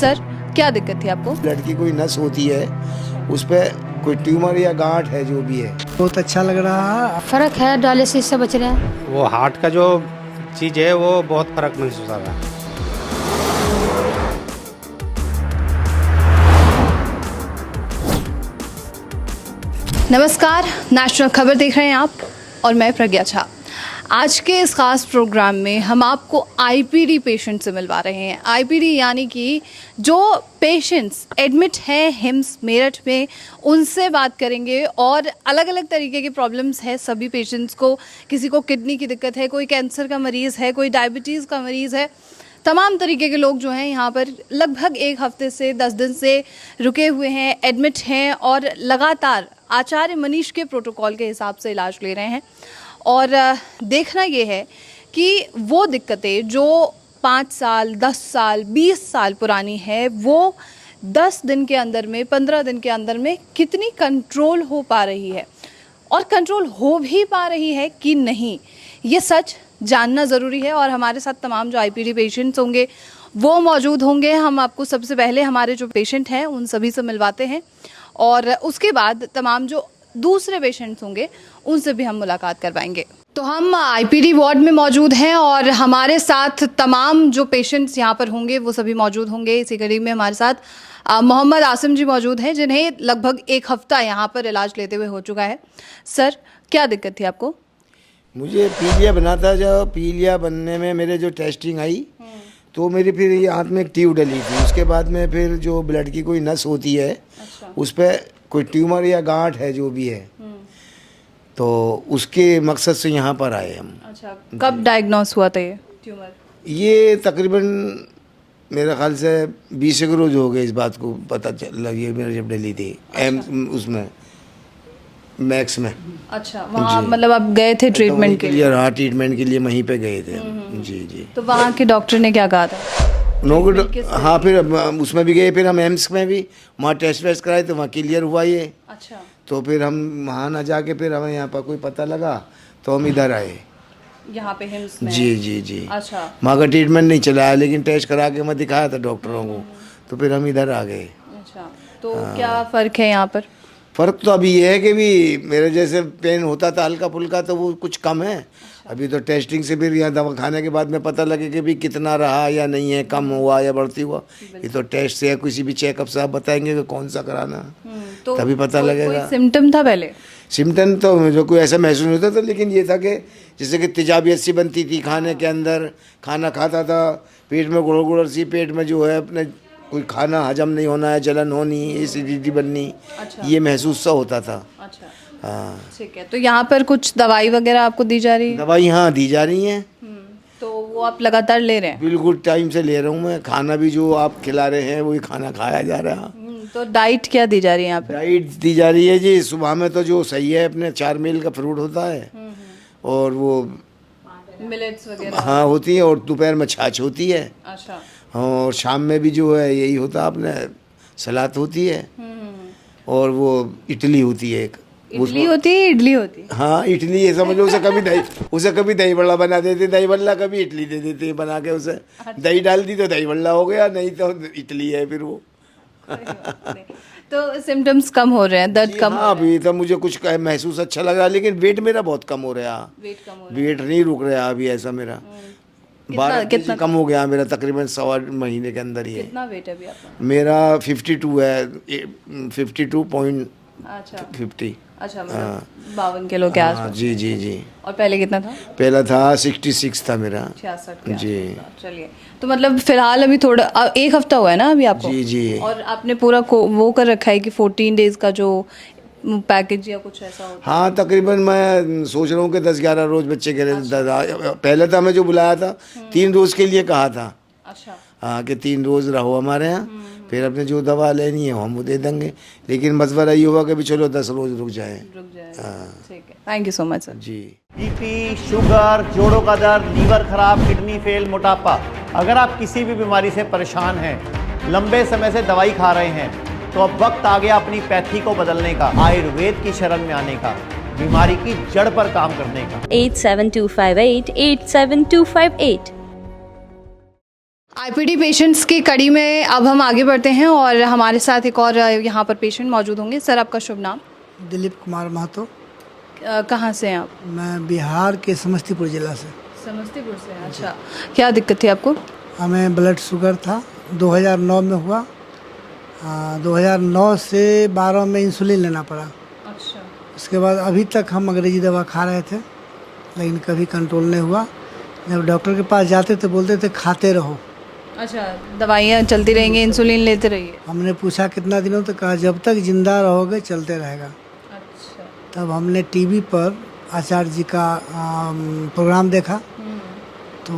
Sir, क्या दिक्कत थी आपको? ब्लड की कोई नस होती है, उस पे कोई ट्यूमर या गांठ है जो भी है। बहुत अच्छा लग रहा। फर्क है, डायलिसिस से बच रहे हैं। वो हार्ट का जो चीज़ है वो बहुत फर्क महसूस हो रहा है। नमस्कार, नेशनल खबर देख रहे हैं आप और मैं प्रज्ञा झा। आज के इस खास प्रोग्राम में हम आपको आईपीडी पेशेंट से मिलवा रहे हैं। आईपीडी यानी कि जो पेशेंट्स एडमिट हैं हिम्स मेरठ में, उनसे बात करेंगे और अलग अलग तरीके की प्रॉब्लम्स है सभी पेशेंट्स को। किसी को किडनी की दिक्कत है, कोई कैंसर का मरीज़ है, कोई डायबिटीज़ का मरीज़ है। तमाम तरीके के लोग जो हैं यहाँ पर लगभग एक हफ्ते से 10 दिन से रुके हुए हैं, एडमिट हैं और लगातार आचार्य मनीष के प्रोटोकॉल के हिसाब से इलाज ले रहे हैं। और देखना ये है कि वो दिक्कतें जो 5 साल, 10 साल, 20 साल पुरानी है, वो 10 दिन के अंदर में, 15 दिन के अंदर में कितनी कंट्रोल हो पा रही है और कंट्रोल हो भी पा रही है कि नहीं, ये सच जानना ज़रूरी है। और हमारे साथ तमाम जो आईपीडी पेशेंट्स होंगे वो मौजूद होंगे। हम आपको सबसे पहले हमारे जो पेशेंट हैं उन सभी से मिलवाते हैं और उसके बाद तमाम जो दूसरे पेशेंट्स होंगे उनसे भी हम मुलाकात करवाएंगे। तो हम आईपीडी वार्ड में मौजूद हैं और हमारे साथ तमाम जो पेशेंट्स यहाँ पर होंगे वो सभी मौजूद होंगे। इसी कड़ी में हमारे साथ मोहम्मद आसिम जी मौजूद हैं, जिन्हें लगभग एक हफ्ता यहाँ पर इलाज लेते हुए हो चुका है। सर, क्या दिक्कत थी आपको? मुझे पीलिया बना था। जब पीलिया बनने में मेरे जो टेस्टिंग आई तो मेरी फिर ये हाथ में एक ट्यूब डली थी। उसके बाद में फिर जो ब्लड की कोई नस होती है, उस पे कोई ट्यूमर या गांठ है जो भी है, तो उसके मकसद से यहाँ पर आए हम। अच्छा, कब डायग्नोस हुआ था ये ट्यूमर? ये तकरीबन मेरे ख्याल से 20 एक रोज हो गए इस बात को पता चल लगी। मेरे जब डली थी उसमें मैक्स में। अच्छा, वहाँ मतलब आप गए थे ट्रीटमेंट के लिए? हाँ, ट्रीटमेंट के लिए वहीं पे गए थे हम। जी जी। तो वहाँ के डॉक्टर ने क्या कहा था? हाँ, फिर उसमें भी गए, फिर हम एम्स में भी वहाँ टेस्ट वेस्ट कराए तो वहाँ क्लियर हुआ ये। अच्छा, तो फिर हम वहाँ ना जाके फिर हमें यहाँ पर कोई पता लगा तो हम इधर आए, यहाँ पे हिम्स में? जी जी जी। अच्छा, वहाँ का ट्रीटमेंट नहीं चलाया, लेकिन टेस्ट करा के मैं दिखाया था डॉक्टरों को, तो फिर हम इधर आ गए। अच्छा, तो क्या फ़र्क है यहाँ पर? फ़र्क तो अभी ये है कि भी मेरे जैसे पेन होता था हल्का फुल्का, तो वो कुछ कम है। अभी तो टेस्टिंग से फिर यहाँ दवा खाने के बाद में पता लगे कि भी कितना रहा या नहीं है, कम हुआ या बढ़ती हुआ। ये तो टेस्ट से या किसी भी चेकअप से आप बताएंगे कि कौन सा कराना, तो तभी पता लगेगा। कोई सिम्टम था पहले? सिम्टम तो मुझे कोई ऐसा महसूस नहीं होता था, लेकिन ये था कि जैसे कि तेजाबियत सी बनती थी खाने के अंदर। खाना खाता था, पेट में गुड़ गुड़ सी, पेट में जो है अपने कोई खाना हजम नहीं होना है, जलन होनी, एसिडिटी बननी। अच्छा, ये महसूस सा होता था। अच्छा, हाँ, ठीक है। तो यहाँ पर कुछ दवाई वगैरह आपको दी जा रही है? दवाई हाँ दी जा रही हैं। तो वो आप लगातार ले रहे हैं? बिल्कुल टाइम से ले रहा हूँ मैं। खाना भी जो आप खिला रहे हैं वही खाना खाया जा रहा है। तो डाइट क्या दी जा रही है यहाँ पे? डाइट दी जा रही है जी, सुबह में तो जो सही है अपने 4 मील का फ्रूट होता है और वो मिलेट्स वगैरह हाँ होती है, और दोपहर में छाछ होती है। अच्छा, और शाम में भी जो है यही होता है अपने, सलाद होती है और वो इडली होती है एक। इडली होती है? इडली होती है, हाँ इडली है, समझ लो। उसे कभी दही बड़ा बना देते, दही बल्ला, कभी इडली दे देते हैं बना के। उसे दही डाल दी तो दही बल्ला हो गया, नहीं तो इडली है फिर वो। तो सिम्टम्स कम हो रहे हैं, दर्द कम? हाँ, अभी तो मुझे कुछ महसूस अच्छा लग रहा है, लेकिन वेट मेरा बहुत कम हो रहा है। वेट नहीं रुक रहा अभी ऐसा मेरा। 12 केजी कम हो गया मेरा, तकरीबन 1.25 महीने के अंदर ही है। कितना वेट है अभी आपका? मेरा 52 है, 52.50। अच्छा, मतलब 52 किलो के आसपास। जी जी जी। और पहले कितना था? पहला था 66 था मेरा। 66 जी। चलिए, तो मतलब फिलहाल अभी थोड़ा एक हफ्ता हुआ है ना अभी आपको? जी जी। और आपने पूरा वो कर रखा है कि 14 डेज का जो पैकेज या कुछ ऐसा होता? हाँ, तकरीबन मैं सोच रहा हूँ कि 10-11 रोज बच्चे के लिए। पहले तो हमें जो बुलाया था 3 रोज के लिए कहा था। अच्छा, हाँ, कि 3 रोज रहो हमारे यहाँ, फिर अपने जो दवा लेनी है हम वो दे देंगे। लेकिन मशवरा ये हुआ कि भी चलो 10 रोज रुक जाए। हाँ, ठीक है। Thank you so much sir. जी। बीपी, शुगर, जोड़ों का दर्द, लीवर खराब, किडनी फेल, मोटापा, अगर आप किसी भी बीमारी से परेशान हैं, लंबे समय से दवाई खा रहे हैं, तो अब वक्त आ गया अपनी पैथी को बदलने का, आयुर्वेद की शरण में आने का, बीमारी की जड़ पर काम करने का। 87258 87258 आईपीडी पेशेंट्स की कड़ी में अब हम आगे बढ़ते हैं और हमारे साथ एक और यहाँ पर पेशेंट मौजूद होंगे। सर, आपका शुभ नाम? दिलीप कुमार महतो। कहाँ से हैं आप? मैं बिहार के समस्तीपुर जिला से। समस्तीपुर से? अच्छा, क्या दिक्कत थी आपको? हमें ब्लड शुगर था, 2009 में हुआ। 2009 से 12 में इंसुलिन लेना पड़ा। अच्छा। उसके बाद अभी तक हम अंग्रेजी दवा खा रहे थे, लेकिन कभी कंट्रोल नहीं हुआ। जब डॉक्टर के पास जाते तो बोलते थे खाते रहो। अच्छा, दवाइयाँ चलती रहेंगी, इंसुलिन लेते रहिए। हमने पूछा कितना दिनों तक, कहा जब तक जिंदा रहोगे चलते रहेगा। अच्छा। तब हमने टीवी पर आचार्य जी का प्रोग्राम देखा, तो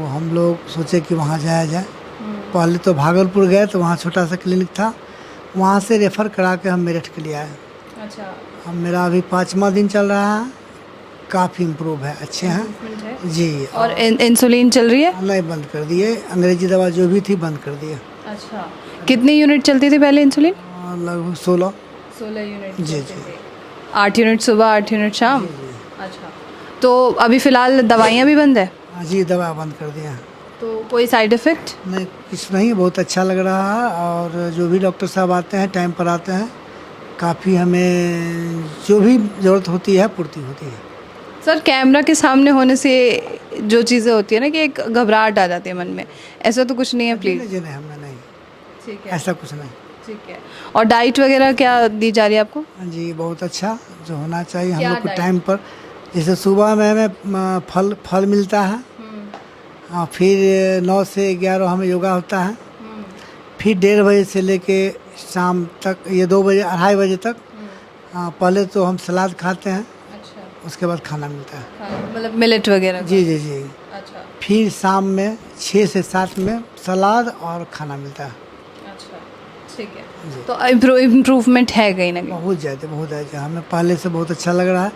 हम लोग सोचे कि वहाँ जाया जाए। पहले तो भागलपुर गए तो वहाँ छोटा सा क्लिनिक था, वहाँ से रेफ़र करा के हम मेरठ के लिए आए। अच्छा। अब मेरा अभी 5वां दिन चल रहा है, काफ़ी इम्प्रूव है, अच्छे हैं जी। और इंसुलिन चल रही है? नहीं, बंद कर दिए, अंग्रेजी दवा जो भी थी बंद कर दिए। अच्छा। कितनी यूनिट चलती थी पहले इंसुलिन? लगभग 16 यूनिट जी चलती थी। 8 यूनिट सुबह, 8 यूनिट शाम? अच्छा। तो अभी फ़िलहाल दवाइयाँ भी बंद है? हाँ जी, दवा बंद कर दिया। तो कोई साइड इफ़ेक्ट? नहीं, कुछ नहीं, बहुत अच्छा लग रहा है। और जो भी डॉक्टर साहब आते हैं टाइम पर आते हैं, काफ़ी हमें जो भी ज़रूरत होती है पूर्ति होती है। सर, कैमरा के सामने होने से जो चीज़ें होती है ना कि एक घबराहट आ जाती है मन में, ऐसा तो कुछ नहीं है? प्लीज़। जी नहीं, हमें नहीं, ठीक है, ऐसा कुछ नहीं। ठीक है। और डाइट वगैरह क्या दी जा रही है आपको? हाँ जी, बहुत अच्छा जो होना चाहिए हम क्या लोग को डाइट? टाइम पर। जैसे सुबह में हमें फल मिलता है, हाँ, फिर 9 से 11 हमें योगा होता है, फिर 1:30 बजे से लेके शाम तक, ये 2 बजे 2:30 बजे तक, हाँ, पहले तो हम सलाद खाते हैं, अच्छा। उसके बाद खाना मिलता है। मतलब मिलेट वगैरह? जी जी जी। अच्छा। फिर शाम में 6 से 7 में सलाद और खाना मिलता है। अच्छा, ठीक है। तो इम्प्रूवमेंट है कहीं ना कहीं? बहुत ज़्यादा हमें पहले से बहुत अच्छा लग रहा है।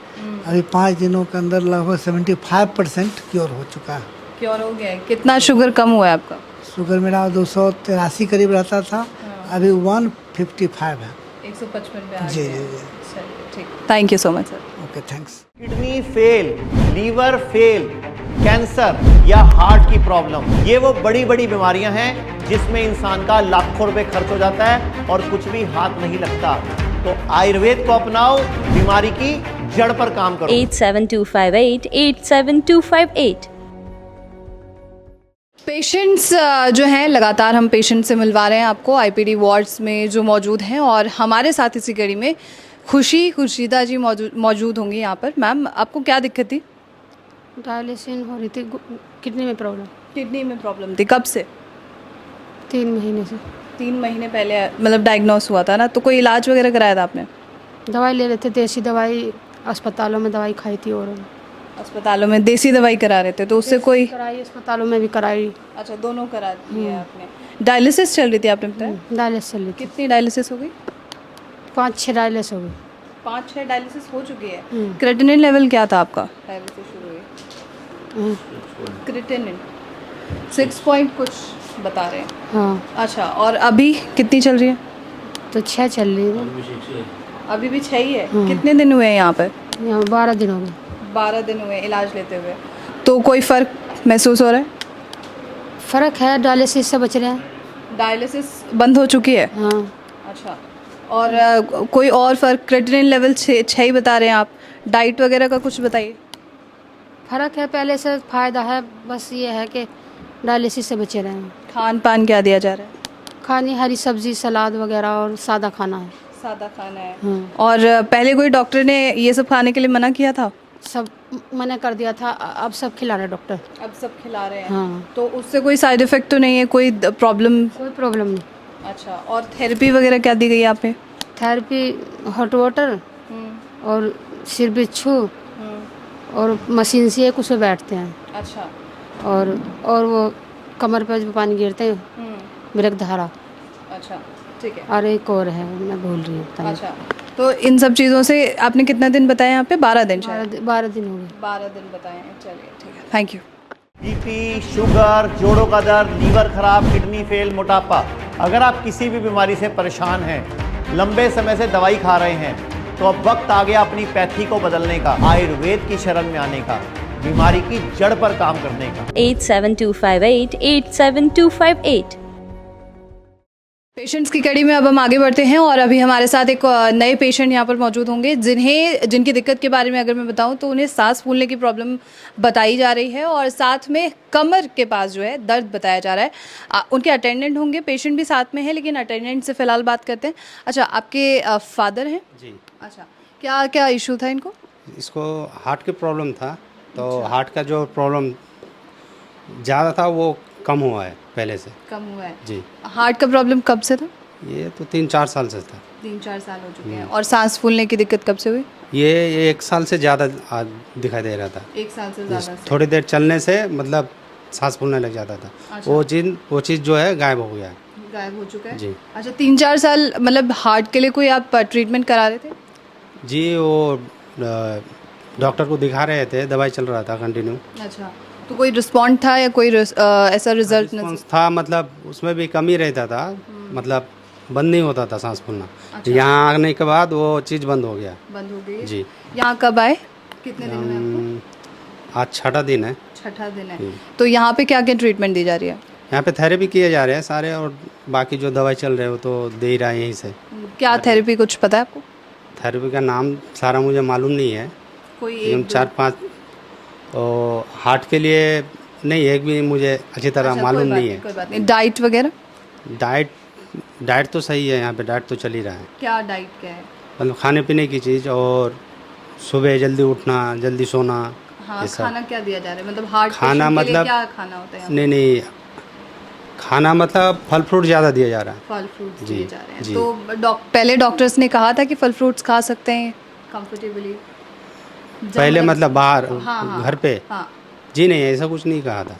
अभी 5 दिनों के अंदर लगभग 75% क्योर हो चुका है। क्योर हो गया है? कितना शुगर कम हुआ है आपका? शुगर मेरा 283 करीब रहता था, अभी 155 है। 155 पे आ जी गया है। जी जी। चलिए, ठीक। Thank you so much sir. Okay, thanks. Kidney fail, liver fail, cancer या हार्ट की प्रॉब्लम, ये वो बड़ी बड़ी बीमारियां हैं जिसमें इंसान का लाखों रुपए खर्च हो जाता है और कुछ भी हाथ नहीं लगता। तो आयुर्वेद को अपनाओ, बीमारी की जड़ पर काम करो। 87258 87258। पेशेंट्स जो हैं, लगातार हम पेशेंट से मिलवा रहे हैं आपको आईपीडी वार्ड्स में जो मौजूद हैं, और हमारे साथ इसी कड़ी में खुर्शीदा जी मौजूद होंगी यहाँ पर। मैम, आपको क्या दिक्कत थी? डायलिसिस हो रही थी, किडनी में प्रॉब्लम। किडनी में प्रॉब्लम थी? कब से? 3 महीने से। 3 महीने पहले मतलब डायग्नोस हुआ था ना? तो कोई इलाज वगैरह कराया था आपने? दवाई ले रहे थे, देसी दवाई, अस्पतालों में दवाई खाई थी। और अस्पतालों में देसी दवाई करा रहे थे, तो उससे कोई? कराई, अस्पतालों में भी कराई। अच्छा, दोनों करा दी है आपने। डायलिसिस चल रही थी आपने बताया? डायलिसिस चल रही थी। कितनी डायलिसिस हो गई? 5-6 डायलिसिस हो गई। 5-6 डायलिसिस हो चुकी है। क्रेटिनिन लेवल क्या था आपका? डायलिसिस शुरू हुई क्रेटिनिन 6 पॉइंट कुछ बता रहे हैं। हाँ, अच्छा, और अभी कितनी चल रही है? तो 6 चल रही है। अभी भी 6 ही है। कितने दिन हुए हैं यहाँ पर? यहाँ 12 दिन हो गए। 12 दिन हुए इलाज लेते हुए। तो कोई फ़र्क महसूस हो रहा है? फ़र्क है, डायलिसिस से बच रहे हैं। डायलिसिस बंद हो चुकी है? हाँ। अच्छा, और कोई और फ़र्क? क्रेटिनिन लेवल 6 ही बता रहे हैं आप। डाइट वगैरह का कुछ बताइए। फ़र्क है, पहले से फ़ायदा है, बस ये है कि डायलिसिस से बचे रहे हैं। खान पान क्या दिया जा रहा है? खानी हरी सब्जी, सलाद वगैरह और सादा खाना है। सादा खाना है। और पहले कोई डॉक्टर ने ये सब खाने के लिए मना किया था? सब मना कर दिया था, अब सब खिला रहे डॉक्टर। अब सब खिला रहे हैं। हाँ। तो उससे कोई साइड इफ़ेक्ट तो नहीं है? कोई प्रॉब्लम? कोई प्रॉब्लम नहीं। अच्छा, और थेरेपी वगैरह क्या दी गई है आप पे? थेरेपी हॉट वाटर और सिर बिच्छू और मशीन से कुछ पे बैठते हैं। अच्छा। और वो कमर पर जो पानी गिरते हैं, मृग धारा। अच्छा, ठीक है। और एक और है, मैं भूल रही हूँ पता नहीं। अच्छा, तो इन सब चीज़ों से आपने कितना दिन बताया यहाँ पे? 12 दिन शायद? 12 दिन हो गए। 12 दिन बताए हैं। चलिए, ठीक है, थैंक यू। बीपी, शुगर, जोड़ों का दर्द, लीवर खराब, किडनी फेल, मोटापा, अगर आप किसी भी बीमारी से परेशान हैं, लंबे समय से दवाई खा रहे हैं, तो अब वक्त आ गया अपनी पैथी को बदलने का, आयुर्वेद की शरण में आने का। बीमारी की जड़ पर काम करने का। 87258 87258। पेशेंट्स की कड़ी में अब हम आगे बढ़ते हैं और अभी हमारे साथ एक नए पेशेंट यहाँ पर मौजूद होंगे जिनकी दिक्कत के बारे में अगर मैं बताऊँ तो उन्हें सांस फूलने की प्रॉब्लम बताई जा रही है और साथ में कमर के पास जो है दर्द बताया जा रहा है। उनके अटेंडेंट होंगे, पेशेंट भी साथ में है, लेकिन अटेंडेंट से फ़िलहाल बात करते हैं। अच्छा, आपके फादर हैं? जी। अच्छा, क्या क्या इशू था इनको? इसको हार्ट की प्रॉब्लम था, तो हार्ट का जो प्रॉब्लम ज़्यादा था वो कम हुआ है पहले से। कम हुआ है जी। हार्ट का प्रॉब्लम कब से था? ये तो 3-4 साल से था। 3-4 साल हो चुके हैं। और सांस फूलने की दिक्कत कब से हुई? ये 1 साल से ज़्यादा दिखाई दे रहा था। 1 साल से ज़्यादा से। थोड़ी देर चलने से मतलब सांस फूलने लग जाता था। अच्छा। वो चीज़ जो है गायब हो गया है। गायब हो चुका है? जी। अच्छा, 3-4 साल मतलब हार्ट के लिए कोई आप ट्रीटमेंट करा रहे थे? जी, वो डॉक्टर को दिखा रहे थे, दवाई चल रहा था कंटिन्यू। अच्छा, तो कोई रिस्पॉन्ड था या कोई ऐसा रिजल्ट रिस्पॉन्स था, मतलब उसमें भी कमी रहता था, मतलब बंद नहीं होता था सांस फूलना। यहाँ आने के बाद वो चीज़ बंद हो गया। बंद हो गई? जी। यहाँ कब आए? कितने दिन में आपको? आज 6ठा दिन है। 6ठा दिन है। तो यहाँ पे क्या क्या ट्रीटमेंट दी जा रही है? यहाँ पे थेरेपी किए जा रहे हैं सारे, और बाकी जो दवाई चल रहे हो तो दे ही रहा है यहीं से। क्या थेरेपी कुछ पता है आपको? थेरेपी का नाम सारा मुझे मालूम नहीं है। कोई एकदम 4-5 और हार्ट के लिए नहीं, एक भी मुझे अच्छी तरह मालूम नहीं है। कोई बात नहीं। डाइट वगैरह? डाइट तो सही है, यहाँ पे डाइट तो चल ही रहा है। क्या डाइट क्या है? मतलब खाने पीने की चीज़, और सुबह जल्दी उठना, जल्दी सोना। हाँ, ये सब। खाना क्या दिया जा रहा है? मतलब हार्ट खाना पेशेंट के लिए मतलब क्या खाना होता है? नहीं, खाना मतलब फल फ्रूट ज़्यादा दिया जा रहा है। फल फ्रूट्स जी, दिए जा रहे हैं। जी। तो पहले डॉक्टर्स ने कहा था कि फल फ्रूट्स खा सकते हैं कंफर्टेबली? पहले मतलब बाहर हाँ, घर पे? हाँ। जी नहीं, ऐसा कुछ नहीं कहा था।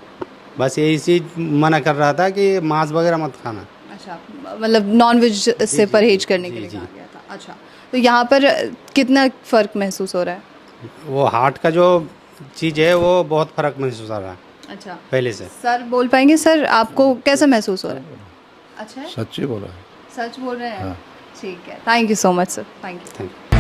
बस यही चीज़ मना कर रहा था कि मांस वगैरह मत खाना। अच्छा, मतलब नॉन वेज से परहेज करने के लिए जी। कहा गया था। अच्छा, तो यहाँ पर कितना फ़र्क महसूस हो रहा है? वो हार्ट का जो चीज़ है वो बहुत फ़र्क महसूस हो रहा है अच्छा, पहले से। सर बोल पाएंगे? सर, आपको कैसा महसूस हो रहा है? अच्छा है? सच्ची बोला है। सच बोल रहे हैं? ठीक है, thank you so much sir, thank you. Thank you.